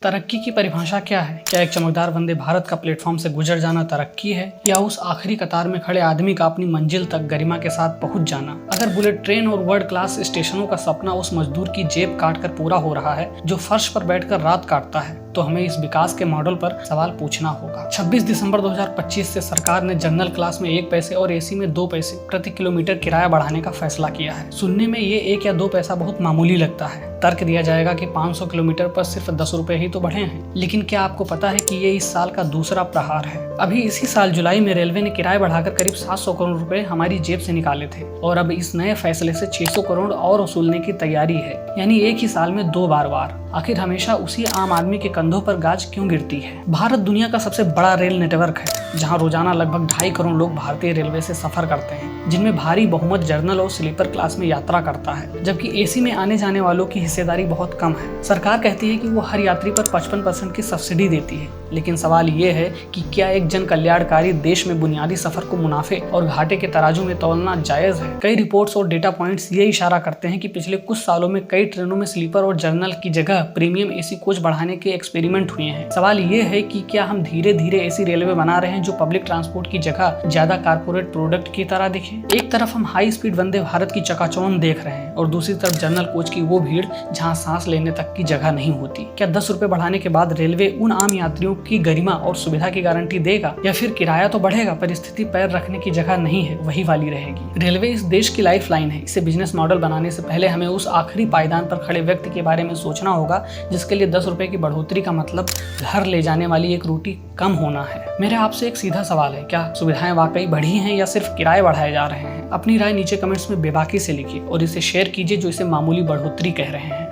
तरक्की की परिभाषा क्या है? क्या एक चमकदार वंदे भारत का प्लेटफॉर्म से गुजर जाना तरक्की है, या उस आखिरी कतार में खड़े आदमी का अपनी मंजिल तक गरिमा के साथ पहुंच जाना? अगर बुलेट ट्रेन और वर्ल्ड क्लास स्टेशनों का सपना उस मजदूर की जेब काट कर पूरा हो रहा है जो फर्श पर बैठकर रात काटता है, तो हमें इस विकास के मॉडल पर सवाल पूछना होगा। 26 दिसंबर 2025 से सरकार ने जनरल क्लास में 1 पैसे और एसी में 2 पैसे प्रति किलोमीटर किराया बढ़ाने का फैसला किया है। सुनने में ये 1 या 2 पैसा बहुत मामूली लगता है। तर्क दिया जाएगा कि 500 किलोमीटर पर सिर्फ 10 रुपए ही तो बढ़े हैं, लेकिन क्या आपको पता है कि ये इस साल का दूसरा प्रहार है? अभी इसी साल जुलाई में रेलवे ने किराया बढ़ाकर करीब 700 करोड़ रुपए हमारी जेब से निकाले थे, और अब इस नए फैसले से 600 करोड़ और वसूलने की तैयारी है, यानी एक ही साल में 2 बार वार। आखिर हमेशा उसी आम आदमी के कंधों पर गाज क्यों गिरती है? भारत दुनिया का सबसे बड़ा रेल नेटवर्क है, जहां रोजाना लगभग 2.5 करोड़ लोग भारतीय रेलवे से सफर करते हैं, जिनमें भारी बहुमत जर्नल और स्लीपर क्लास में यात्रा करता है, जबकि एसी में आने जाने वालों की हिस्सेदारी बहुत कम है। सरकार कहती है कि वो हर यात्री पर 55% की सब्सिडी देती है, लेकिन सवाल ये है कि क्या एक जन कल्याणकारी देश में बुनियादी सफर को मुनाफे और घाटे के तराजू में तौलना जायज है? कई रिपोर्ट्स और डेटा पॉइंट्स ये इशारा करते हैं कि पिछले कुछ सालों में कई ट्रेनों में स्लीपर और जर्नल की जगह प्रीमियम एसी कोच बढ़ाने के एक्सपेरिमेंट हुए हैं। सवाल ये है कि क्या हम धीरे धीरे ऐसी रेलवे बना रहे हैं जो पब्लिक ट्रांसपोर्ट की जगह ज्यादा कारपोरेट प्रोडक्ट की तरह दिखे? एक तरफ हम हाई स्पीड वंदे भारत की चकाचौंध देख रहे हैं, और दूसरी तरफ जनरल कोच की वो भीड़ जहां सांस लेने तक की जगह नहीं होती। क्या 10 रुपए बढ़ाने के बाद रेलवे उन आम यात्रियों की गरिमा और सुविधा की गारंटी देगा, या फिर किराया तो बढ़ेगा पर स्थिति पैर रखने की जगह नहीं है वही वाली रहेगी? रेलवे इस देश की लाइफ लाइन है। इसे बिजनेस मॉडल बनाने से पहले हमें उस आखिरी पायदान पर खड़े व्यक्ति के बारे में सोचना होगा जिसके लिए 10 रुपए की बढ़ोतरी का मतलब घर ले जाने वाली एक रोटी कम होना है। मेरा आपसे एक सीधा सवाल है, क्या सुविधाएं वाकई बढ़ी हैं या सिर्फ किराए बढ़ाए जा रहे हैं? अपनी राय नीचे कमेंट्स में बेबाकी से लिखिए और इसे शेयर कीजिए जो इसे मामूली बढ़ोतरी कह रहे हैं।